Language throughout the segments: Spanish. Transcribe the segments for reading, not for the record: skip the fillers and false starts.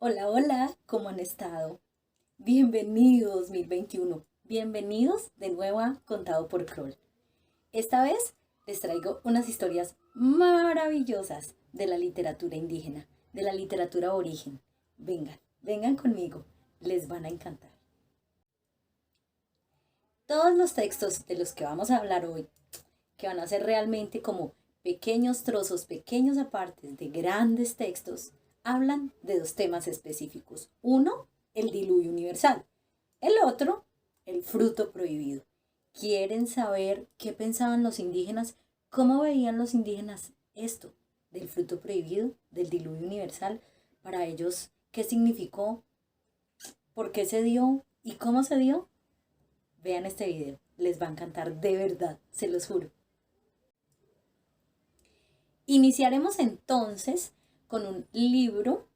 Hola, hola, ¿cómo han estado? Bienvenidos 2021. Bienvenidos de nuevo a Contado por Kroll. Esta vez les traigo unas historias maravillosas de la literatura indígena, de la literatura aborigen. Vengan conmigo, les van a encantar. Todos los textos de los que vamos a hablar hoy, que van a ser realmente como pequeños trozos, pequeños apartes de grandes textos, hablan de dos temas específicos. Uno, el diluvio universal. El otro, el fruto prohibido. ¿Quieren saber qué pensaban los indígenas? ¿Cómo veían los indígenas esto del fruto prohibido, del diluvio universal? Para ellos, ¿qué significó? ¿Por qué se dio? ¿Y cómo se dio? Vean este video, les va a encantar de verdad, se los juro. Iniciaremos entonces con un libro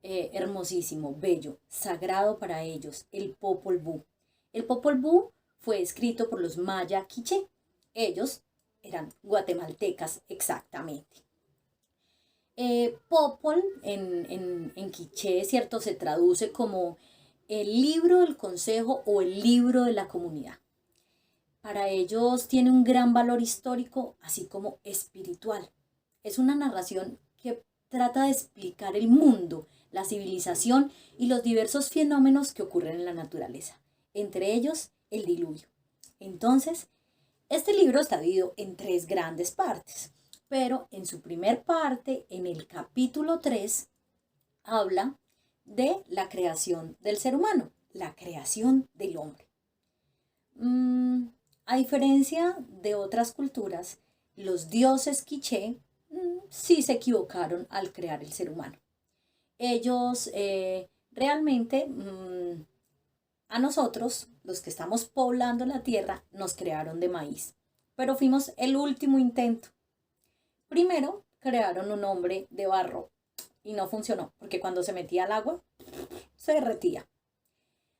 hermosísimo, bello, sagrado para ellos, el Popol Vuh. El Popol Vuh fue escrito por los maya quiché. Ellos eran guatemaltecas exactamente. Popol en quiché, ¿cierto? Se traduce como el libro del consejo o el libro de la comunidad. Para ellos tiene un gran valor histórico, así como espiritual. Es una narración que trata de explicar el mundo, la civilización y los diversos fenómenos que ocurren en la naturaleza, entre ellos el diluvio. Entonces, este libro está dividido en tres grandes partes, pero en su primer parte, en el capítulo 3, habla de la creación del ser humano, la creación del hombre. Mm, a diferencia de otras culturas, los dioses quiché sí se equivocaron al crear el ser humano. Ellos realmente a nosotros, los que estamos poblando la tierra, nos crearon de maíz, pero fuimos el último intento. Primero crearon un hombre de barro y no funcionó, porque cuando se metía al agua se derretía.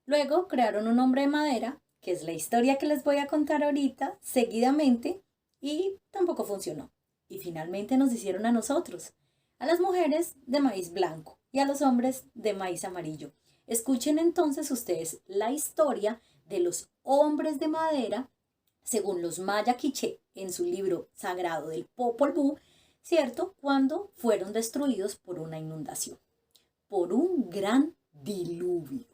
Luego crearon un hombre de madera, que es la historia que les voy a contar ahorita, seguidamente, y tampoco funcionó. Y finalmente nos hicieron a nosotros, a las mujeres de maíz blanco y a los hombres de maíz amarillo. Escuchen entonces ustedes la historia de los hombres de madera, según los maya quiché en su libro sagrado del Popol Vuh, ¿cierto? Cuando fueron destruidos por una inundación, por un gran diluvio.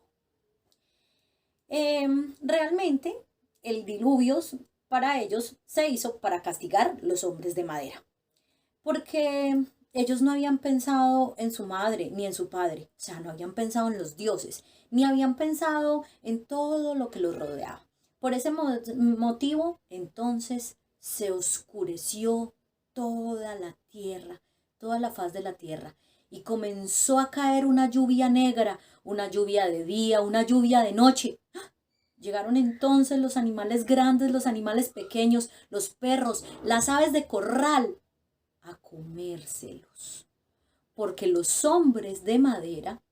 Realmente el diluvio para ellos se hizo para castigar los hombres de madera, porque ellos no habían pensado en su madre ni en su padre, o sea, no habían pensado en los dioses, ni habían pensado en todo lo que los rodeaba. Por ese motivo, entonces se oscureció toda la tierra, toda la faz de la tierra, y comenzó a caer una lluvia negra, una lluvia de día, una lluvia de noche. Llegaron entonces los animales grandes, los animales pequeños, los perros, las aves de corral, a comérselos, porque los hombres de madera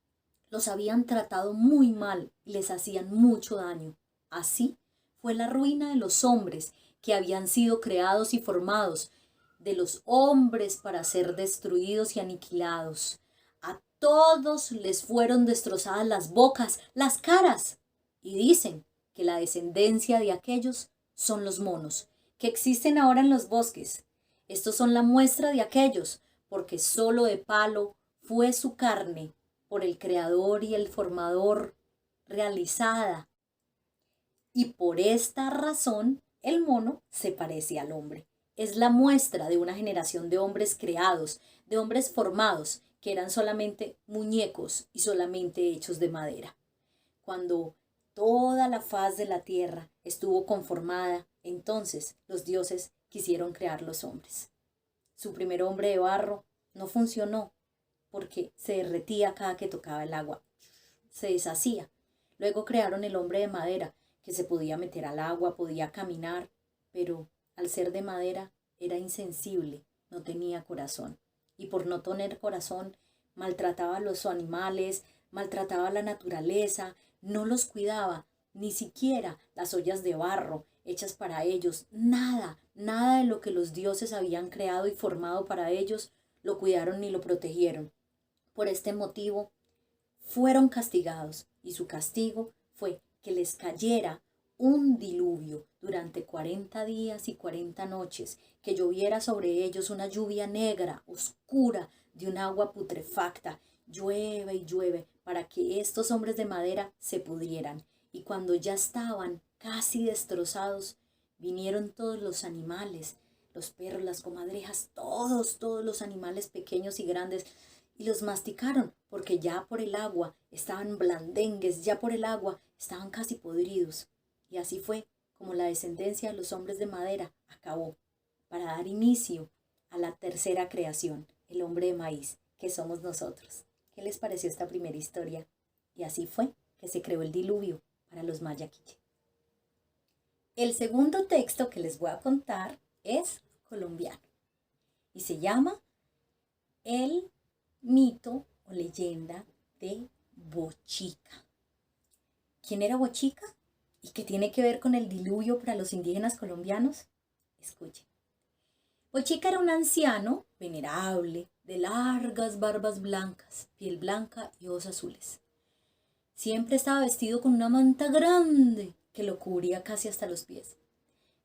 los habían tratado muy mal y les hacían mucho daño. Así fue la ruina de los hombres que habían sido creados y formados, de los hombres para ser destruidos y aniquilados. A todos les fueron destrozadas las bocas, las caras, y dicen que la descendencia de aquellos son los monos, que existen ahora en los bosques. Estos son la muestra de aquellos, porque solo de palo fue su carne, por el creador y el formador, realizada. Y por esta razón el mono se parece al hombre. Es la muestra de una generación de hombres creados, de hombres formados, que eran solamente muñecos y solamente hechos de madera. Cuando toda la faz de la tierra estuvo conformada, entonces los dioses quisieron crear los hombres. Su primer hombre de barro no funcionó porque se derretía cada que tocaba el agua, se deshacía. Luego crearon el hombre de madera, que se podía meter al agua, podía caminar, pero al ser de madera era insensible, no tenía corazón. Y por no tener corazón, maltrataba a los animales, maltrataba a la naturaleza, no los cuidaba, ni siquiera las ollas de barro hechas para ellos, nada, nada de lo que los dioses habían creado y formado para ellos, lo cuidaron ni lo protegieron. Por este motivo, fueron castigados y su castigo fue que les cayera un diluvio durante 40 días y 40 noches, que lloviera sobre ellos una lluvia negra, oscura, de un agua putrefacta. Llueve y llueve para que estos hombres de madera se pudrieran. Y cuando ya estaban casi destrozados, vinieron todos los animales, los perros, las comadrejas, todos los animales pequeños y grandes, y los masticaron, porque ya por el agua estaban blandengues, ya por el agua estaban casi podridos. Y así fue como la descendencia de los hombres de madera acabó, para dar inicio a la tercera creación, el hombre de maíz, que somos nosotros. ¿Qué les pareció esta primera historia? Y así fue que se creó el diluvio para los Mayaquiche. El segundo texto que les voy a contar es colombiano y se llama El mito o leyenda de Bochica. ¿Quién era Bochica? ¿Y qué tiene que ver con el diluvio para los indígenas colombianos? Escuchen. Bochica era un anciano venerable, de largas barbas blancas, piel blanca y ojos azules. Siempre estaba vestido con una manta grande que lo cubría casi hasta los pies.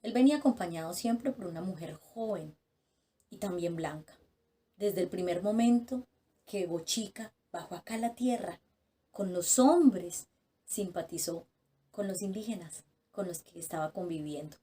Él venía acompañado siempre por una mujer joven y también blanca. Desde el primer momento que Bochica bajó acá a la tierra, con los hombres, simpatizó con los indígenas con los que estaba conviviendo.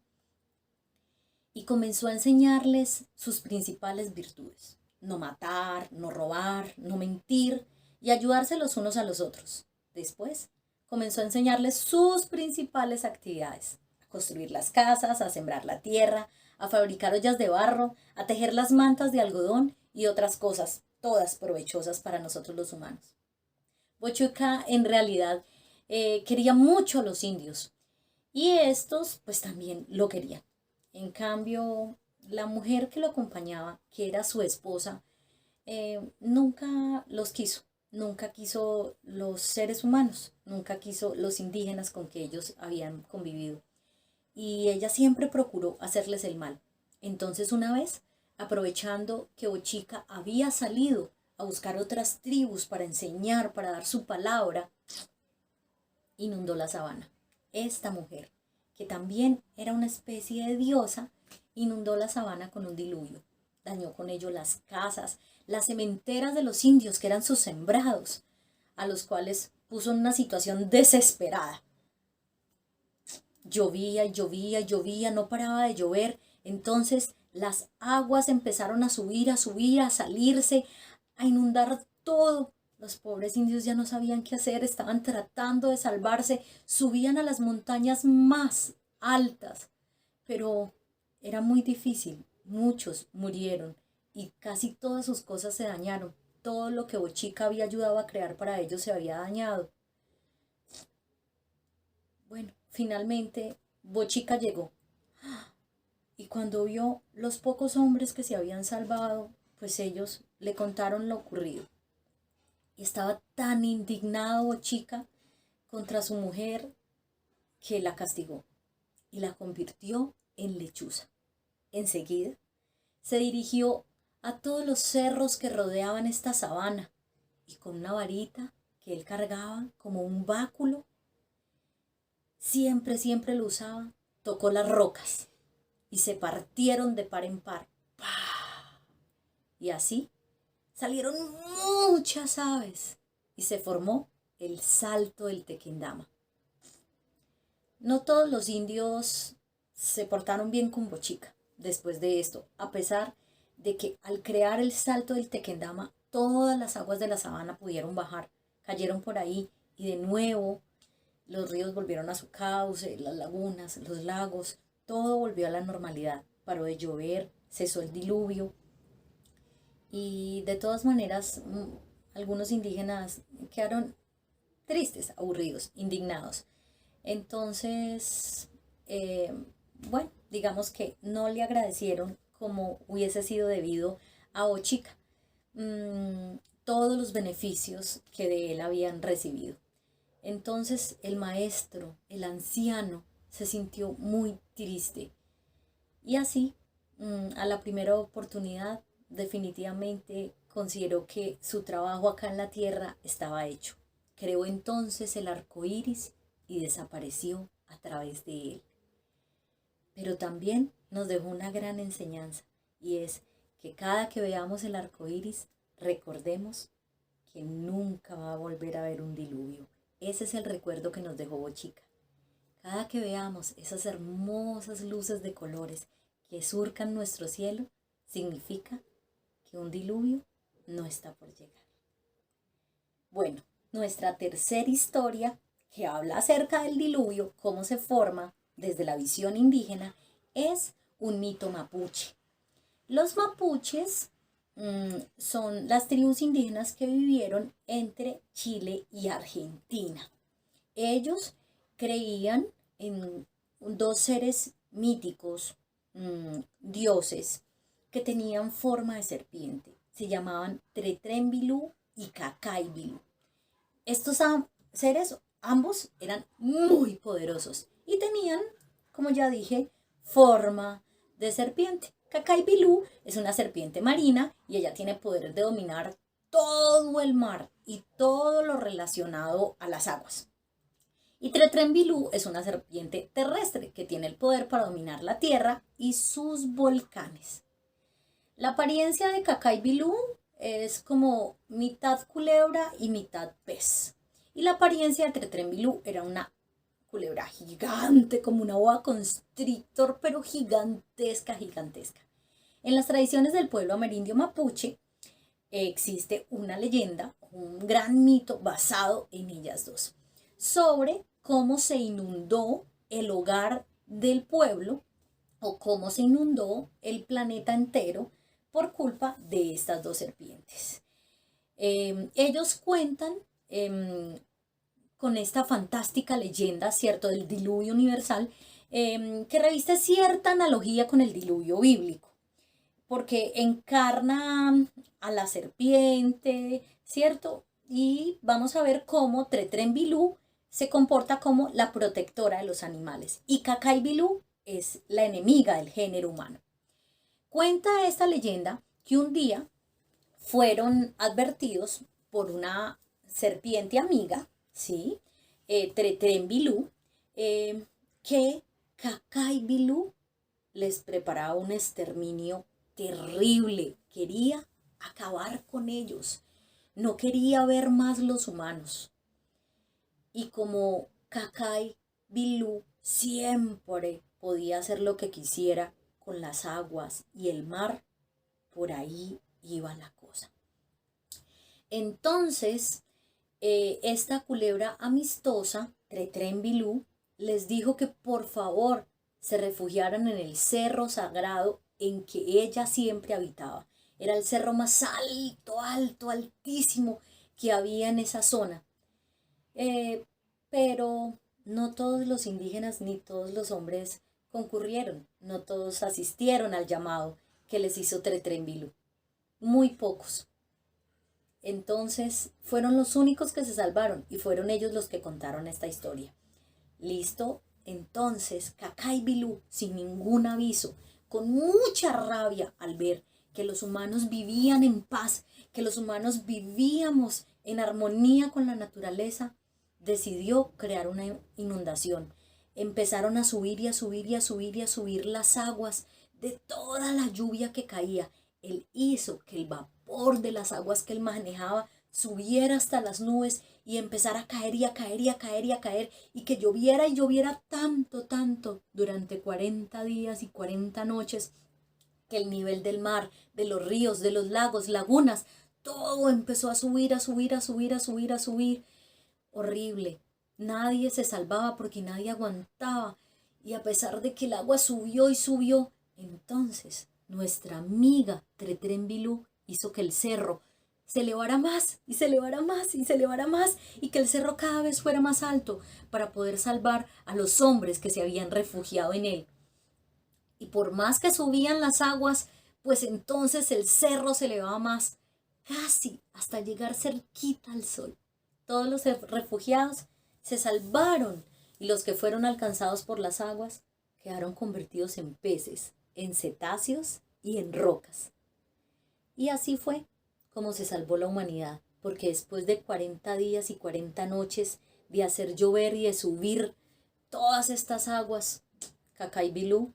Y comenzó a enseñarles sus principales virtudes: no matar, no robar, no mentir y ayudarse los unos a los otros. Después comenzó a enseñarles sus principales actividades: a construir las casas, a sembrar la tierra, a fabricar ollas de barro, a tejer las mantas de algodón y otras cosas, todas provechosas para nosotros los humanos. Bochica en realidad quería mucho a los indios y estos pues también lo querían. En cambio, la mujer que lo acompañaba, que era su esposa, nunca los quiso, nunca quiso los seres humanos, nunca quiso los indígenas con que ellos habían convivido. Y ella siempre procuró hacerles el mal. Entonces una vez, aprovechando que Bochica había salido a buscar otras tribus para enseñar, para dar su palabra, inundó la sabana. Esta mujer, que también era una especie de diosa, inundó la sabana con un diluvio. Dañó con ello las casas, las sementeras de los indios, que eran sus sembrados, a los cuales puso en una situación desesperada. Llovía y llovía y llovía, no paraba de llover. Entonces las aguas empezaron a subir, a salirse, a inundar todo. Los pobres indios ya no sabían qué hacer, estaban tratando de salvarse, subían a las montañas más altas, pero era muy difícil. Muchos murieron y casi todas sus cosas se dañaron. Todo lo que Bochica había ayudado a crear para ellos se había dañado. Bueno, finalmente Bochica llegó. Y cuando vio los pocos hombres que se habían salvado, pues ellos le contaron lo ocurrido. Y estaba tan indignado Bochica contra su mujer que la castigó y la convirtió en lechuza. Enseguida se dirigió a todos los cerros que rodeaban esta sabana y con una varita que él cargaba como un báculo, siempre lo usaba, tocó las rocas y se partieron de par en par. ¡Pah! Y así salieron muchas aves y se formó el salto del Tequendama. No todos los indios se portaron bien con Bochica después de esto, a pesar de que al crear el salto del Tequendama, todas las aguas de la sabana pudieron bajar, cayeron por ahí y de nuevo los ríos volvieron a su cauce, las lagunas, los lagos, todo volvió a la normalidad. Paró de llover, cesó el diluvio y de todas maneras algunos indígenas quedaron tristes, aburridos, indignados. Entonces, bueno, digamos que no le agradecieron como hubiese sido debido a Bochica todos los beneficios que de él habían recibido. Entonces el maestro, el anciano, se sintió muy triste y así, a la primera oportunidad, definitivamente consideró que su trabajo acá en la tierra estaba hecho, creó entonces el arco iris y desapareció a través de él. Pero también nos dejó una gran enseñanza, y es que cada que veamos el arco iris, recordemos que nunca va a volver a haber un diluvio. Ese es el recuerdo que nos dejó Bochica. Cada que veamos esas hermosas luces de colores que surcan nuestro cielo, significa que un diluvio no está por llegar. Bueno, nuestra tercera historia, que habla acerca del diluvio, cómo se forma desde la visión indígena, es un mito mapuche. Los mapuches son las tribus indígenas que vivieron entre Chile y Argentina. Ellos creían en dos seres míticos, dioses, que tenían forma de serpiente. Se llamaban Tretrembilú y Cacaibilú. Estos seres, ambos, eran muy poderosos y tenían, como ya dije, forma de serpiente. Cacaibilú es una serpiente marina y ella tiene poder de dominar todo el mar y todo lo relacionado a las aguas. Y Tretrembilú es una serpiente terrestre que tiene el poder para dominar la tierra y sus volcanes. La apariencia de Cacaibilú es como mitad culebra y mitad pez. Y la apariencia de Tretrembilú era una culebra gigante, como una boa constrictor, pero gigantesca, gigantesca. En las tradiciones del pueblo amerindio mapuche existe una leyenda, un gran mito basado en ellas dos, sobre cómo se inundó el hogar del pueblo o cómo se inundó el planeta entero por culpa de estas dos serpientes. Ellos cuentan con esta fantástica leyenda, ¿cierto?, del diluvio universal, que reviste cierta analogía con el diluvio bíblico, porque encarna a la serpiente, ¿cierto? Y vamos a ver cómo Tretrembilú se comporta como la protectora de los animales y Cacaibilú es la enemiga del género humano. Cuenta esta leyenda que un día fueron advertidos por una serpiente amiga, ¿sí? Tretrembilú, que Cacaibilú les preparaba un exterminio terrible, quería acabar con ellos, no quería ver más los humanos. Y como Cacaibilú siempre podía hacer lo que quisiera con las aguas y el mar, por ahí iba la cosa. Entonces, esta culebra amistosa, Tretrembilú, les dijo que por favor se refugiaran en el cerro sagrado en que ella siempre habitaba. Era el cerro más alto, alto, altísimo que había en esa zona. Pero no todos los indígenas ni todos los hombres concurrieron, no todos asistieron al llamado que les hizo Tretrembilú. Muy pocos. Entonces fueron los únicos que se salvaron y fueron ellos los que contaron esta historia. ¿Listo? Entonces Cacaibilú, sin ningún aviso, con mucha rabia al ver que los humanos vivían en paz, que los humanos vivíamos en armonía con la naturaleza, decidió crear una inundación. Empezaron a subir y a subir y a subir y a subir las aguas de toda la lluvia que caía. Él hizo que el vapor de las aguas que él manejaba subiera hasta las nubes y empezara a caer y a caer y a caer y a caer, y que lloviera y lloviera tanto, tanto durante 40 días y 40 noches, que el nivel del mar, de los ríos, de los lagos, lagunas, todo empezó a subir, a subir, a subir, a subir, a subir. Horrible. Nadie se salvaba porque nadie aguantaba. Y a pesar de que el agua subió y subió, entonces nuestra amiga Tretrembilú hizo que el cerro se elevara más y se elevara más y se elevara más, y que el cerro cada vez fuera más alto para poder salvar a los hombres que se habían refugiado en él. Y por más que subían las aguas, pues entonces el cerro se elevaba más, casi hasta llegar cerquita al sol. Todos los refugiados se salvaron y los que fueron alcanzados por las aguas quedaron convertidos en peces, en cetáceos y en rocas. Y así fue como se salvó la humanidad, porque después de 40 días y 40 noches de hacer llover y de subir todas estas aguas, Cacay Bilú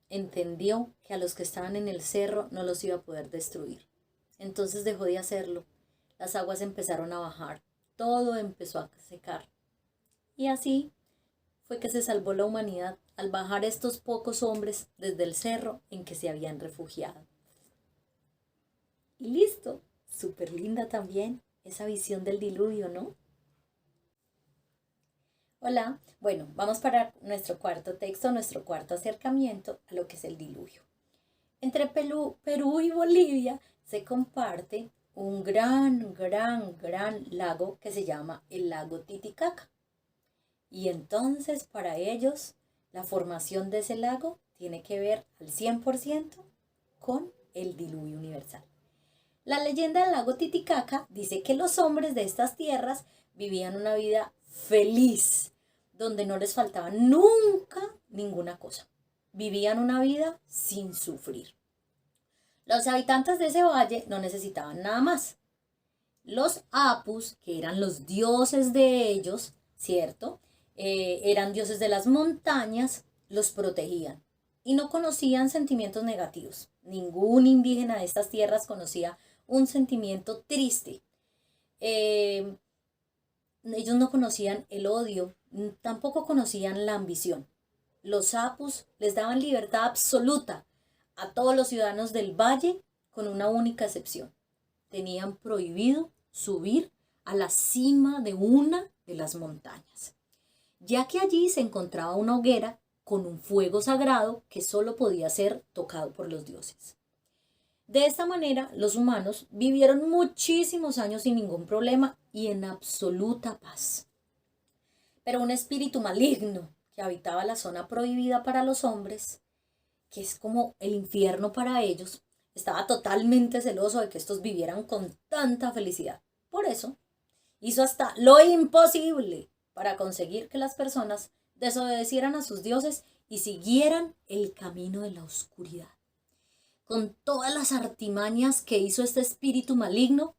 entendió que a los que estaban en el cerro no los iba a poder destruir. Entonces dejó de hacerlo. Las aguas empezaron a bajar, todo empezó a secar. Y así fue que se salvó la humanidad al bajar estos pocos hombres desde el cerro en que se habían refugiado. Y listo, súper linda también esa visión del diluvio, ¿no? Hola, bueno, vamos para nuestro cuarto texto, nuestro cuarto acercamiento a lo que es el diluvio. Entre Perú y Bolivia se comparte un gran lago que se llama el lago Titicaca. Y entonces para ellos la formación de ese lago tiene que ver al 100% con el diluvio universal. La leyenda del lago Titicaca dice que los hombres de estas tierras vivían una vida feliz, donde no les faltaba nunca ninguna cosa. Vivían una vida sin sufrir. Los habitantes de ese valle no necesitaban nada más. Los apus, que eran los dioses de ellos, ¿cierto? Eran dioses de las montañas, los protegían y no conocían sentimientos negativos. Ningún indígena de estas tierras conocía un sentimiento triste. Ellos no conocían el odio, tampoco conocían la ambición. Los apus les daban libertad absoluta a todos los ciudadanos del valle con una única excepción. Tenían prohibido subir a la cima de una de las montañas, ya que allí se encontraba una hoguera con un fuego sagrado que solo podía ser tocado por los dioses. De esta manera, los humanos vivieron muchísimos años sin ningún problema y en absoluta paz. Pero un espíritu maligno que habitaba la zona prohibida para los hombres, que es como el infierno para ellos, estaba totalmente celoso de que estos vivieran con tanta felicidad. Por eso, hizo hasta lo imposible para conseguir que las personas desobedecieran a sus dioses y siguieran el camino de la oscuridad. Con todas las artimañas que hizo este espíritu maligno,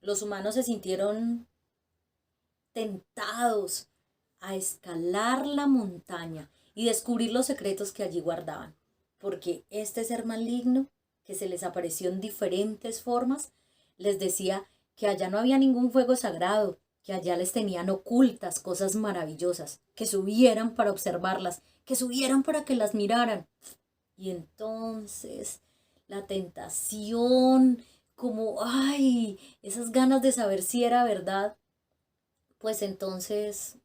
los humanos se sintieron tentados a escalar la montaña y descubrir los secretos que allí guardaban, porque este ser maligno, que se les apareció en diferentes formas, les decía que allá no había ningún fuego sagrado, que allá les tenían ocultas cosas maravillosas, que subieran para observarlas, que subieran para que las miraran. Y entonces la tentación, como, ay, esas ganas de saber si era verdad, pues entonces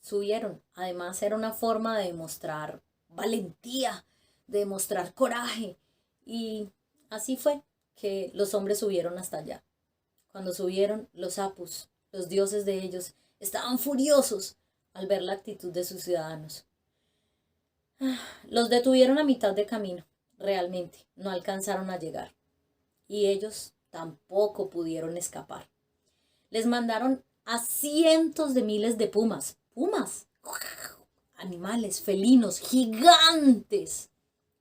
subieron. Además era una forma de demostrar valentía, de demostrar coraje. Y así fue que los hombres subieron hasta allá. Cuando subieron, los apus, los dioses de ellos, estaban furiosos al ver la actitud de sus ciudadanos. Los detuvieron a mitad de camino, realmente, no alcanzaron a llegar. Y ellos tampoco pudieron escapar. Les mandaron a cientos de miles de pumas, animales, felinos, gigantes.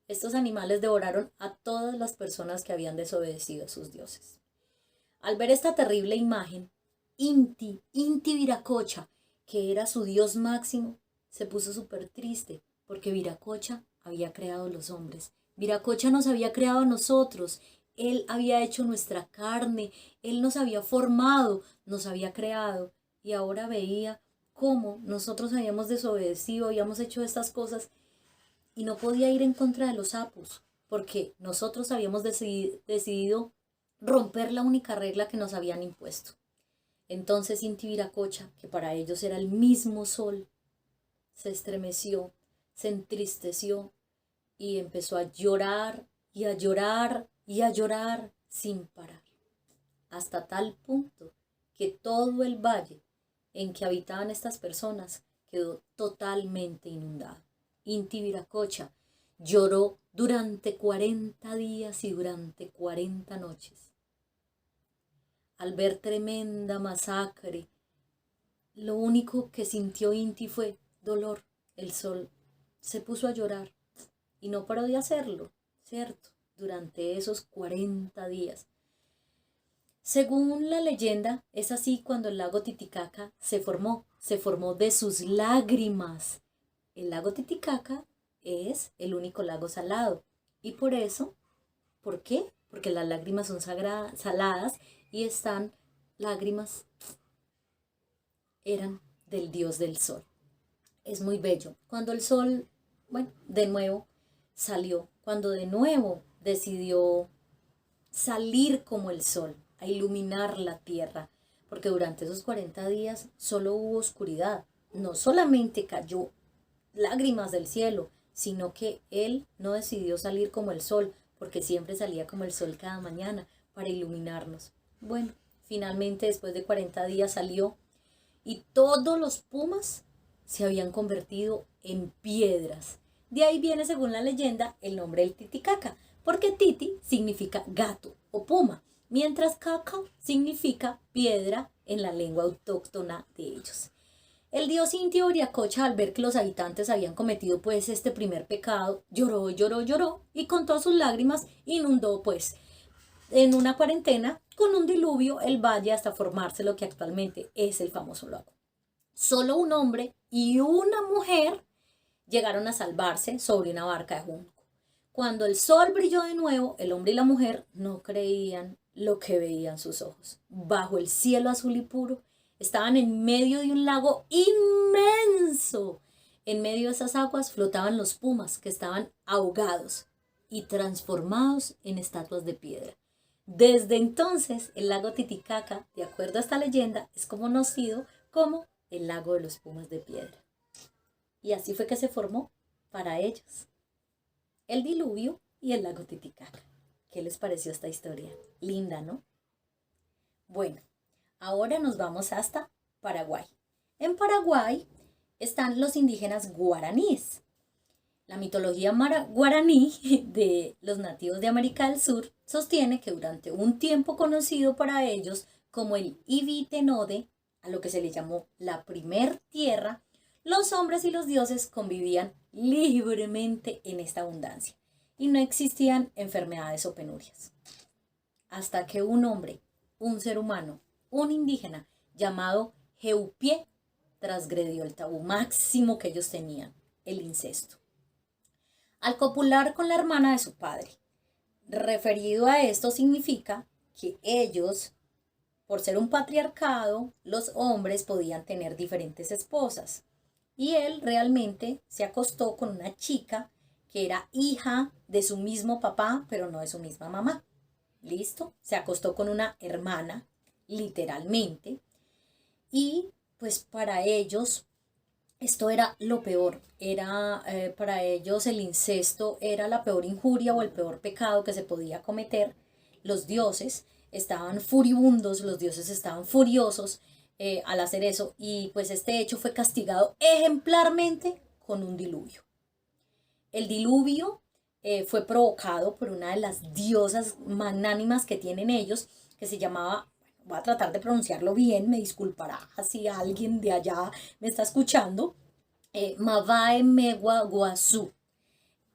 Estos animales devoraron a todas las personas que habían desobedecido a sus dioses. Al ver esta terrible imagen, Inti Viracocha, que era su dios máximo, se puso súper triste porque Viracocha había creado los hombres. Viracocha nos había creado a nosotros. Él había hecho nuestra carne. Él nos había formado, nos había creado. Y ahora veía cómo nosotros habíamos desobedecido, habíamos hecho estas cosas y no podía ir en contra de los apus porque nosotros habíamos decidido romper la única regla que nos habían impuesto. Entonces Inti Viracocha, que para ellos era el mismo sol, se estremeció, se entristeció y empezó a llorar y a llorar y a llorar sin parar, hasta tal punto que todo el valle en que habitaban estas personas quedó totalmente inundado. Inti Viracocha lloró durante 40 días y durante 40 noches. Al ver tremenda masacre, lo único que sintió Inti fue dolor. El sol se puso a llorar y no paró de hacerlo, ¿cierto? Durante esos 40 días. Según la leyenda, es así cuando el lago Titicaca se formó de sus lágrimas. El lago Titicaca es el único lago salado. Y por eso, ¿por qué? Porque las lágrimas son saladas y están lágrimas eran del dios del sol. Es muy bello. Cuando el sol, bueno, de nuevo salió, cuando de nuevo decidió salir como el sol, a iluminar la tierra, porque durante esos 40 días solo hubo oscuridad. No solamente cayó lágrimas del cielo, sino que él no decidió salir como el sol, porque siempre salía como el sol cada mañana para iluminarnos. Bueno, finalmente después de 40 días salió y todos los pumas se habían convertido en piedras. De ahí viene, según la leyenda, el nombre del Titicaca, porque Titi significa gato o puma, mientras Caca significa piedra en la lengua autóctona de ellos. El dios indio Viracocha, al ver que los habitantes habían cometido pues este primer pecado, lloró, lloró, lloró y con todas sus lágrimas inundó pues en una cuarentena con un diluvio el valle hasta formarse lo que actualmente es el famoso lago. Solo un hombre y una mujer llegaron a salvarse sobre una barca de junco. Cuando el sol brilló de nuevo, el hombre y la mujer no creían lo que veían sus ojos. Bajo el cielo azul y puro, estaban en medio de un lago inmenso. En medio de esas aguas flotaban los pumas que estaban ahogados y transformados en estatuas de piedra. Desde entonces, el lago Titicaca, de acuerdo a esta leyenda, es conocido como el lago de los pumas de piedra. Y así fue que se formó para ellos el diluvio y el lago Titicaca. ¿Qué les pareció esta historia? Linda, ¿no? Bueno, ahora nos vamos hasta Paraguay. En Paraguay están los indígenas guaraníes. La mitología guaraní de los nativos de América del Sur sostiene que durante un tiempo conocido para ellos como el Ibitenode, a lo que se le llamó la primer tierra, los hombres y los dioses convivían libremente en esta abundancia y no existían enfermedades o penurias. Hasta que un hombre, un ser humano, un indígena llamado Jeupié, transgredió el tabú máximo que ellos tenían, el incesto, al copular con la hermana de su padre. Referido a esto significa que ellos, por ser un patriarcado, los hombres podían tener diferentes esposas. Y él realmente se acostó con una chica que era hija de su mismo papá, pero no de su misma mamá. ¿Listo? Se acostó con una hermana, literalmente. Y pues para ellos esto era lo peor. Para ellos el incesto era la peor injuria o el peor pecado que se podía cometer. Los dioses estaban furibundos, los dioses estaban furiosos al hacer eso, y pues este hecho fue castigado ejemplarmente con un diluvio. El diluvio fue provocado por una de las diosas magnánimas que tienen ellos, que se llamaba, voy a tratar de pronunciarlo bien, me disculpará si alguien de allá me está escuchando, Mavae Megua Guazú.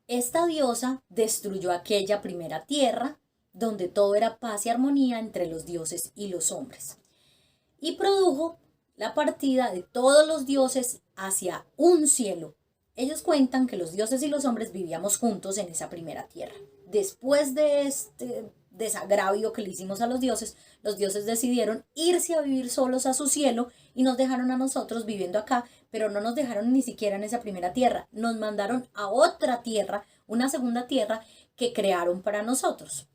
Esta diosa destruyó aquella primera tierra donde todo era paz y armonía entre los dioses y los hombres, y produjo la partida de todos los dioses hacia un cielo. Ellos cuentan que los dioses y los hombres vivíamos juntos en esa primera tierra. Después de este desagravio que le hicimos a los dioses decidieron irse a vivir solos a su cielo y nos dejaron a nosotros viviendo acá, pero no nos dejaron ni siquiera en esa primera tierra. Nos mandaron a otra tierra, una segunda tierra que crearon para nosotros.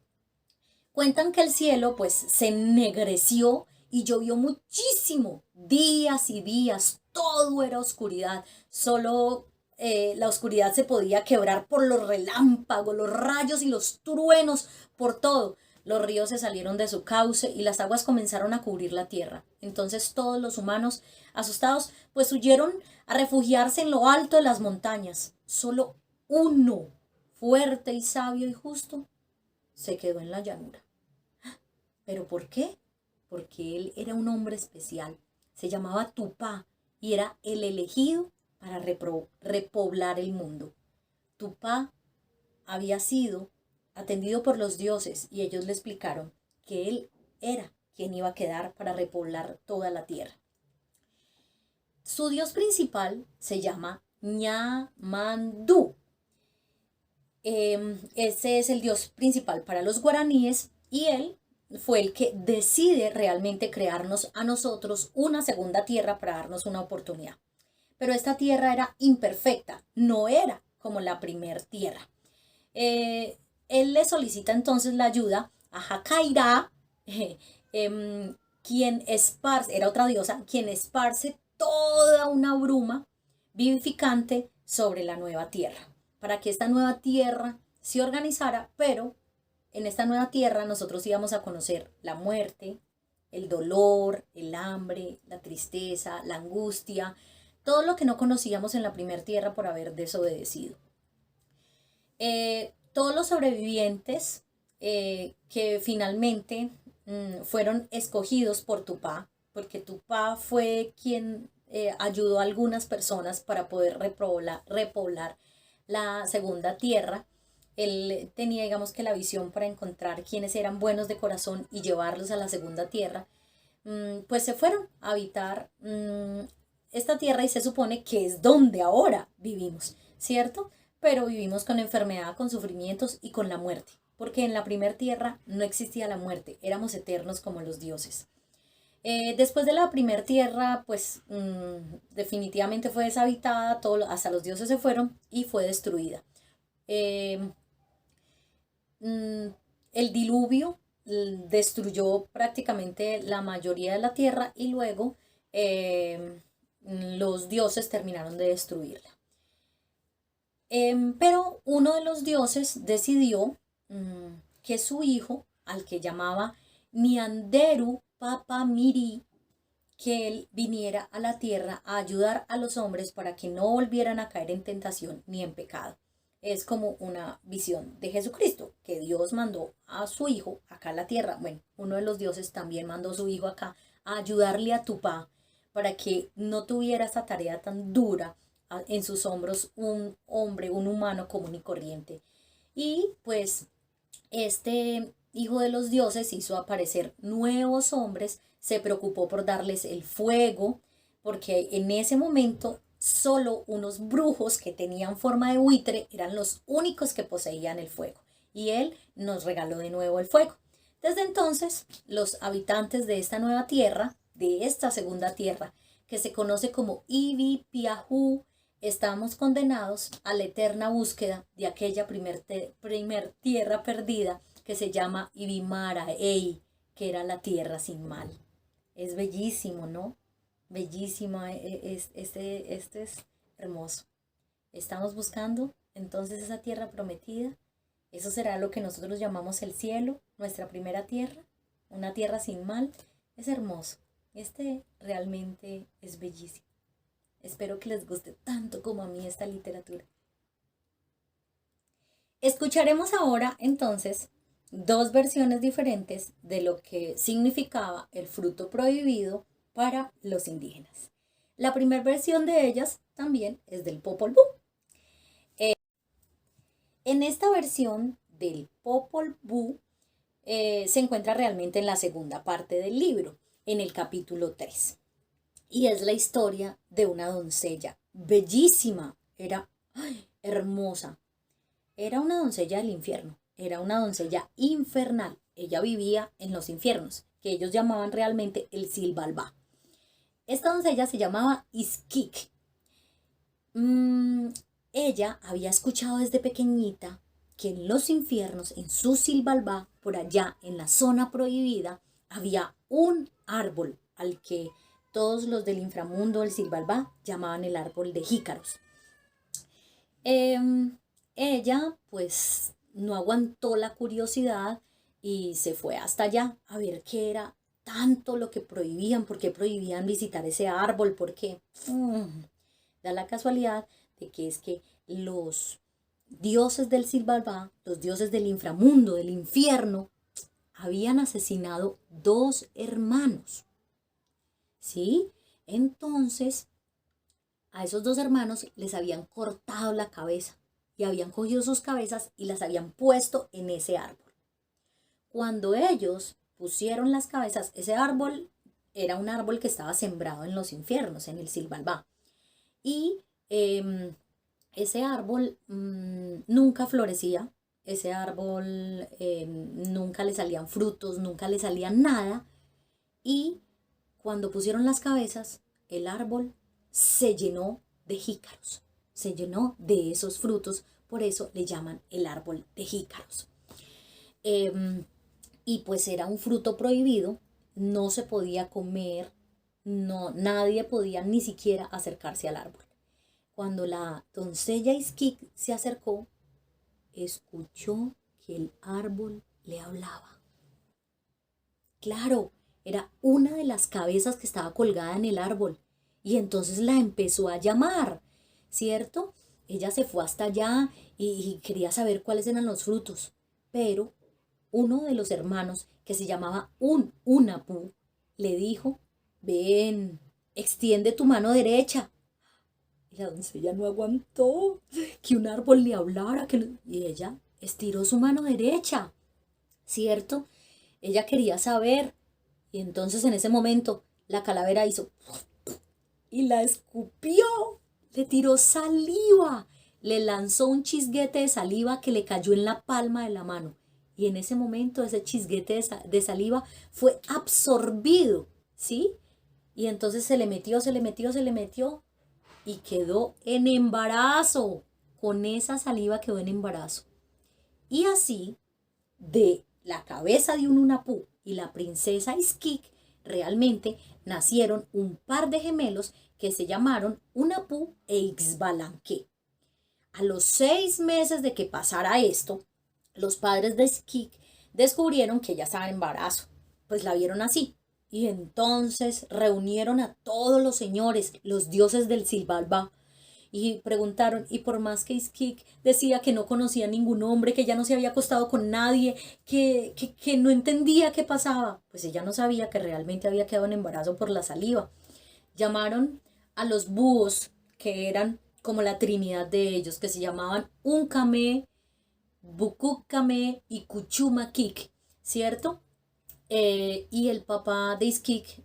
Cuentan que el cielo pues se ennegreció y llovió muchísimo, días y días, todo era oscuridad, solo la oscuridad se podía quebrar por los relámpagos, los rayos y los truenos, por todo. Los ríos se salieron de su cauce y las aguas comenzaron a cubrir la tierra. Entonces todos los humanos, asustados, pues huyeron a refugiarse en lo alto de las montañas. Solo uno, fuerte y sabio y justo, se quedó en la llanura. ¿Pero por qué? Porque él era un hombre especial, se llamaba Tupá y era el elegido para repoblar el mundo. Tupá había sido atendido por los dioses y ellos le explicaron que él era quién iba a quedar para repoblar toda la tierra. Su dios principal se llama Ñamandú. Ese es el dios principal para los guaraníes y él fue el que decide realmente crearnos a nosotros una segunda tierra para darnos una oportunidad. Pero esta tierra era imperfecta, no era como la primer tierra. Él le solicita entonces la ayuda a Jacairá, quien esparce, era otra diosa, quien esparce toda una bruma vivificante sobre la nueva tierra, para que esta nueva tierra se organizara, pero en esta nueva tierra nosotros íbamos a conocer la muerte, el dolor, el hambre, la tristeza, la angustia, todo lo que no conocíamos en la primera tierra por haber desobedecido. Todos los sobrevivientes que finalmente fueron escogidos por Tupá, porque Tupá fue quien ayudó a algunas personas para poder repoblar la segunda tierra. Él tenía, digamos que la visión para encontrar quienes eran buenos de corazón y llevarlos a la segunda tierra. Pues se fueron a habitar esta tierra y se supone que es donde ahora vivimos, ¿cierto? Pero vivimos con enfermedad, con sufrimientos y con la muerte, porque en la primera tierra no existía la muerte, éramos eternos como los dioses. Después de la primera tierra, pues definitivamente fue deshabitada, hasta los dioses se fueron y fue destruida. El diluvio destruyó prácticamente la mayoría de la tierra y luego los dioses terminaron de destruirla. Pero uno de los dioses decidió que su hijo, al que llamaba Nianderu Papamiri, que él viniera a la tierra a ayudar a los hombres para que no volvieran a caer en tentación ni en pecado. Es como una visión de Jesucristo, que Dios mandó a su hijo acá a la tierra. Bueno, uno de los dioses también mandó a su hijo acá a ayudarle a Tupá para que no tuviera esa tarea tan dura en sus hombros un hombre, un humano común y corriente. Y pues este hijo de los dioses hizo aparecer nuevos hombres, se preocupó por darles el fuego, porque en ese momento solo unos brujos que tenían forma de buitre eran los únicos que poseían el fuego. Y él nos regaló de nuevo el fuego. Desde entonces, los habitantes de esta nueva tierra, de esta segunda tierra, que se conoce como Ibi-Piahu, estamos condenados a la eterna búsqueda de aquella primer tierra perdida que se llama Ibimaraey, que era la tierra sin mal. Es bellísimo, ¿no? Bellísima, este es hermoso. Estamos buscando entonces esa tierra prometida. Eso será lo que nosotros llamamos el cielo, nuestra primera tierra, una tierra sin mal. Es hermoso. Realmente es bellísimo. Espero que les guste tanto como a mí esta literatura. Escucharemos ahora entonces dos versiones diferentes de lo que significaba el fruto prohibido para los indígenas. La primera versión de ellas también es del Popol Vuh. En esta versión del Popol Vuh se encuentra realmente en la segunda parte del libro, en el capítulo 3. Y es la historia de una doncella bellísima, era hermosa. Era una doncella del infierno, era una doncella infernal. Ella vivía en los infiernos, que ellos llamaban realmente el Silbalbá. Esta doncella se llamaba Iskik. Ella había escuchado desde pequeñita que en los infiernos, en su Silbalbá, por allá en la zona prohibida, había un árbol al que todos los del inframundo del Silbalbá llamaban el árbol de jícaros. Ella pues no aguantó la curiosidad y se fue hasta allá a ver qué era tanto lo que prohibían, por qué prohibían visitar ese árbol, porque da la casualidad de que es que los dioses del Silbalbá, los dioses del inframundo, del infierno, habían asesinado 2 hermanos. ¿Sí? Entonces, a esos 2 hermanos les habían cortado la cabeza y habían cogido sus cabezas y las habían puesto en ese árbol. Cuando ellos pusieron las cabezas, ese árbol era un árbol que estaba sembrado en los infiernos, en el Silbalbá. Y ese árbol nunca florecía, ese árbol nunca le salían frutos, nunca le salían nada. Y cuando pusieron las cabezas, el árbol se llenó de jícaros, se llenó de esos frutos, por eso le llaman el árbol de jícaros. Y pues era un fruto prohibido, no se podía comer, no, nadie podía ni siquiera acercarse al árbol. Cuando la doncella Iskik se acercó, escuchó que el árbol le hablaba. Claro, era una de las cabezas que estaba colgada en el árbol y entonces la empezó a llamar, ¿cierto? Ella se fue hasta allá y quería saber cuáles eran los frutos, pero uno de los hermanos, que se llamaba Unapú, le dijo: ven, extiende tu mano derecha. Y la doncella no aguantó que un árbol le hablara, y ella estiró su mano derecha, ¿cierto? Ella quería saber, y entonces en ese momento la calavera hizo y la escupió, le tiró saliva, le lanzó un chisguete de saliva que le cayó en la palma de la mano. Y en ese momento ese chisguete de saliva fue absorbido, ¿sí? Y entonces se le metió y quedó en embarazo. Con esa saliva quedó en embarazo. Y así, de la cabeza de un Unapú y la princesa Iskik, realmente nacieron un par de gemelos que se llamaron Unapú e Ixbalanque. A los 6 meses de que pasara esto, los padres de Iskik descubrieron que ella estaba en embarazo, pues la vieron así. Y entonces reunieron a todos los señores, los dioses del Silbalbá, y preguntaron, y por más que Iskik decía que no conocía a ningún hombre, que ya no se había acostado con nadie, que no entendía qué pasaba, pues ella no sabía que realmente había quedado en embarazo por la saliva. Llamaron a los búhos, que eran como la trinidad de ellos, que se llamaban Uncamé, Bukukkame y Kuchumakik, ¿cierto? Y el papá de Iskik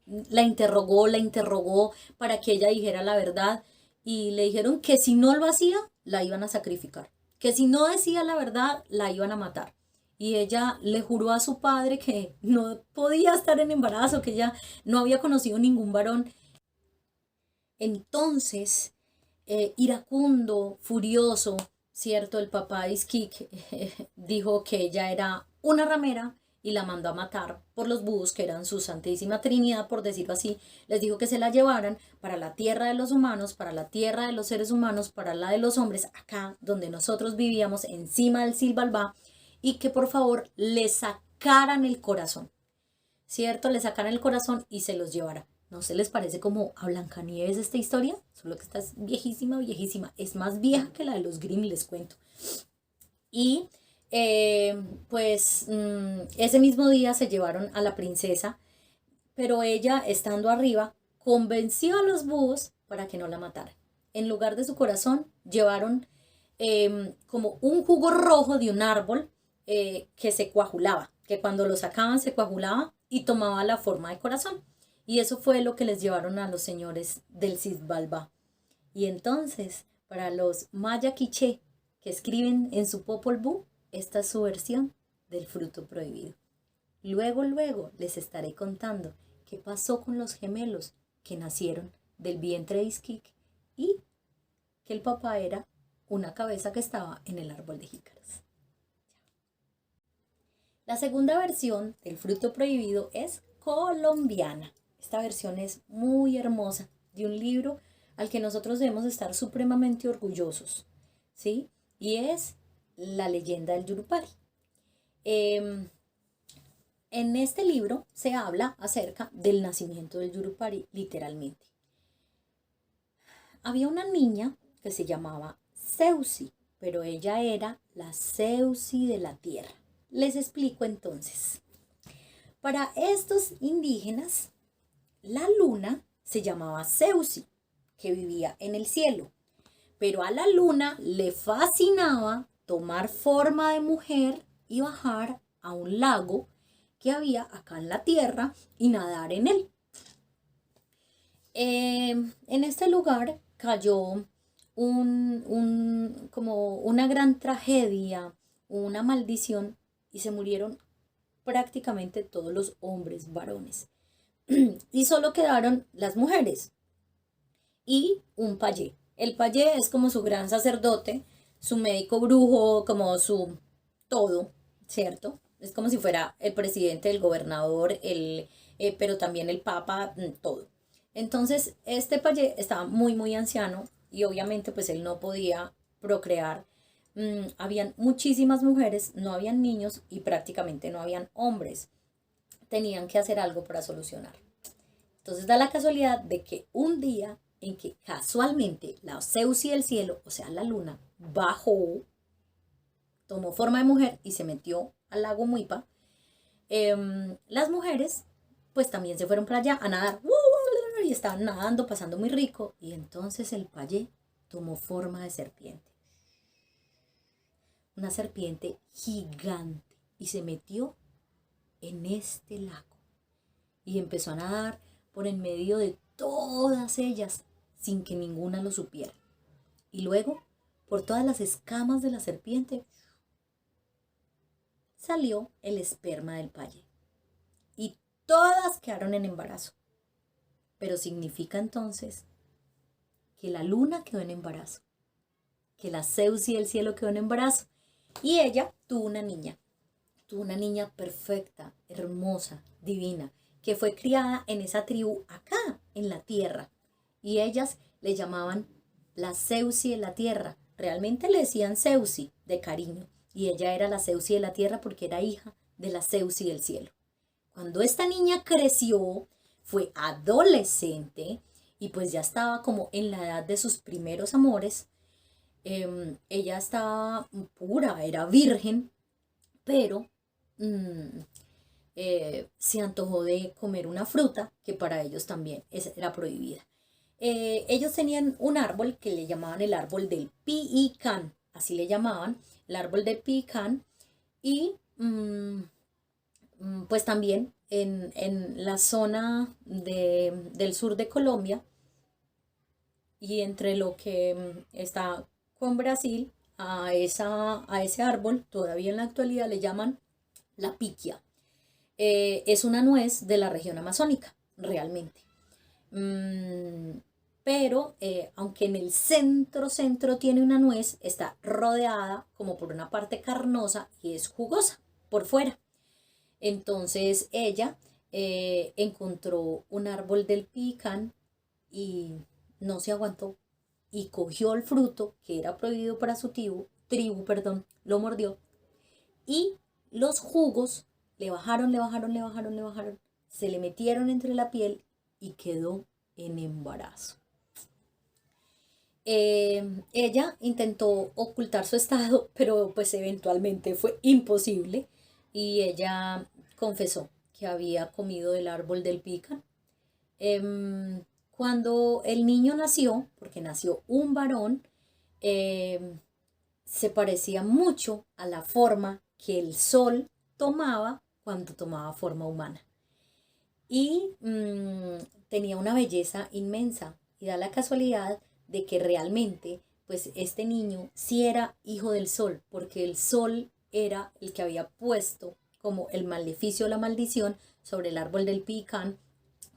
la interrogó para que ella dijera la verdad y le dijeron que si no lo hacía, la iban a sacrificar, que si no decía la verdad, la iban a matar. Y ella le juró a su padre que no podía estar en embarazo, que ella no había conocido ningún varón. Entonces, iracundo, furioso, ¿cierto? El papá de Iskik dijo que ella era una ramera y la mandó a matar por los búhos, que eran su santísima trinidad, por decirlo así. Les dijo que se la llevaran para la tierra de los humanos, para la tierra de los seres humanos, para la de los hombres, acá donde nosotros vivíamos, encima del Silbalbá, y que por favor le sacaran el corazón, ¿cierto? Le sacaran el corazón y se los llevara. ¿No se les parece como a Blancanieves esta historia? Solo que esta es viejísima, viejísima. Es más vieja que la de los Grimm, les cuento. Y ese mismo día se llevaron a la princesa, pero ella, estando arriba, convenció a los búhos para que no la mataran. En lugar de su corazón, llevaron como un jugo rojo de un árbol que se coagulaba, que cuando lo sacaban se coagulaba y tomaba la forma de corazón. Y eso fue lo que les llevaron a los señores del Silbalbá. Y entonces, para los maya quiché que escriben en su Popol Vuh, esta es su versión del fruto prohibido. Luego les estaré contando qué pasó con los gemelos que nacieron del vientre de Iskik y que el papá era una cabeza que estaba en el árbol de jícaros. La segunda versión del fruto prohibido es colombiana. Esta versión es muy hermosa, de un libro al que nosotros debemos estar supremamente orgullosos, ¿sí? Y es La leyenda del Yurupari. En este libro se habla acerca del nacimiento del Yurupari, literalmente. Había una niña que se llamaba Zeusi, pero ella era la Zeusi de la tierra. Les explico entonces. Para estos indígenas, la luna se llamaba Zeusi, que vivía en el cielo, pero a la luna le fascinaba tomar forma de mujer y bajar a un lago que había acá en la tierra y nadar en él. En este lugar cayó como una gran tragedia, una maldición, y se murieron prácticamente todos los hombres varones. Y solo quedaron las mujeres y un payé. El payé es como su gran sacerdote, su médico brujo, como su todo, ¿cierto? Es como si fuera el presidente, el gobernador, pero también el papa, todo. Entonces, este payé estaba muy, muy anciano y obviamente pues él no podía procrear. Habían muchísimas mujeres, no habían niños y prácticamente no habían hombres. Tenían que hacer algo para solucionar. Entonces da la casualidad de que un día en que casualmente la Zeusi del cielo, o sea la luna, bajó, tomó forma de mujer y se metió al lago Muipa, las mujeres pues también se fueron para allá a nadar y estaban nadando, pasando muy rico, y entonces el payé tomó forma de serpiente, una serpiente gigante, y se metió en este lago y empezó a nadar por en medio de todas ellas sin que ninguna lo supiera. Y luego, por todas las escamas de la serpiente, salió el esperma del payé. Y todas quedaron en embarazo. Pero significa entonces que la luna quedó en embarazo, que la Zeusi del cielo quedó en embarazo, y ella tuvo una niña perfecta, hermosa, divina, que fue criada en esa tribu acá, en la tierra. Y ellas le llamaban la Zeusi de la tierra. Realmente le decían Zeusi de cariño. Y ella era la Zeusi de la tierra porque era hija de la Zeusi del cielo. Cuando esta niña creció, fue adolescente y pues ya estaba como en la edad de sus primeros amores. Ella estaba pura, era virgen, pero se antojó de comer una fruta que para ellos también era prohibida. Ellos tenían un árbol que le llamaban el árbol del Pi'icán, así le llamaban, el árbol del Pi'icán, y pues también en la zona del sur de Colombia y entre lo que está con Brasil, a ese árbol todavía en la actualidad le llaman la piquia. Es una nuez de la región amazónica, realmente. Pero aunque en el centro tiene una nuez, está rodeada como por una parte carnosa y es jugosa por fuera. Entonces ella encontró un árbol del picán y no se aguantó y cogió el fruto que era prohibido para su tribu, lo mordió, y los jugos le bajaron, se le metieron entre la piel y quedó en embarazo. Ella intentó ocultar su estado, pero pues eventualmente fue imposible y ella confesó que había comido del árbol del picán. Cuando el niño nació, porque nació un varón, se parecía mucho a la forma que el sol tomaba cuando tomaba forma humana. Y tenía una belleza inmensa. Y da la casualidad de que realmente, pues este niño sí era hijo del sol, porque el sol era el que había puesto como el maleficio, la maldición sobre el árbol del picán,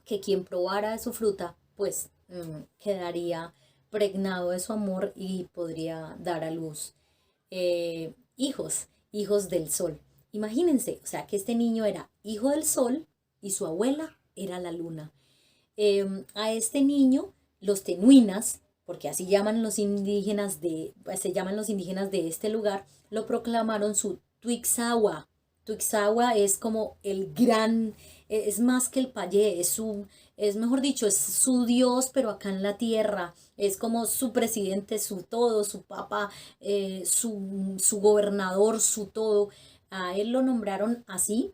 que quien probara de su fruta, pues quedaría pregnado de su amor y podría dar a luz hijos del sol. Imagínense, o sea, que este niño era hijo del sol y su abuela era la luna. A este niño, los tenuinas, porque así llaman los indígenas se llaman los indígenas de este lugar, lo proclamaron su Tuixahua. Tuixahua es como el gran, es más que el payé, es mejor dicho, es su Dios, pero acá en la tierra. Es como su presidente, su todo, su papa, su gobernador, su todo. A él lo nombraron así,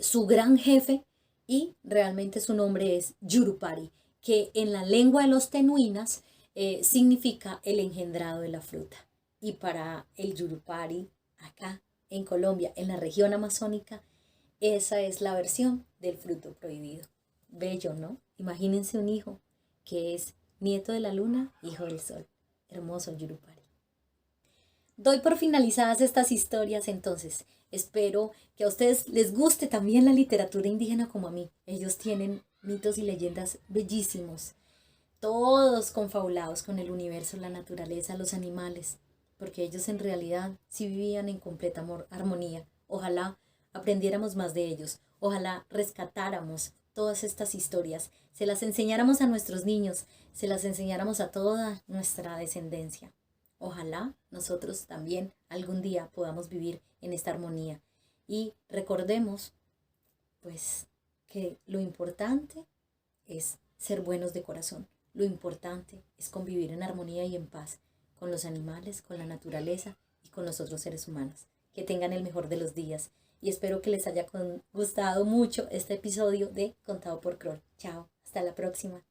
su gran jefe, y realmente su nombre es Yurupari, que en la lengua de los tenuinas significa el engendrado de la fruta. Y para el Yurupari, acá en Colombia, en la región amazónica, Esa es la versión del fruto prohibido. Bello, ¿no? Imagínense un hijo que es nieto de la luna, hijo del sol. Hermoso Yurupari. Doy por finalizadas estas historias entonces. Espero que a ustedes les guste también la literatura indígena como a mí. Ellos tienen mitos y leyendas bellísimos, todos confabulados con el universo, la naturaleza, los animales, porque ellos en realidad sí vivían en completa armonía. Ojalá aprendiéramos más de ellos, ojalá rescatáramos todas estas historias, se las enseñáramos a nuestros niños, se las enseñáramos a toda nuestra descendencia. Ojalá nosotros también algún día podamos vivir en esta armonía y recordemos pues que lo importante es ser buenos de corazón. Lo importante es convivir en armonía y en paz con los animales, con la naturaleza y con los otros seres humanos. Que tengan el mejor de los días y espero que les haya gustado mucho este episodio de Contado por Kroll. Chao, hasta la próxima.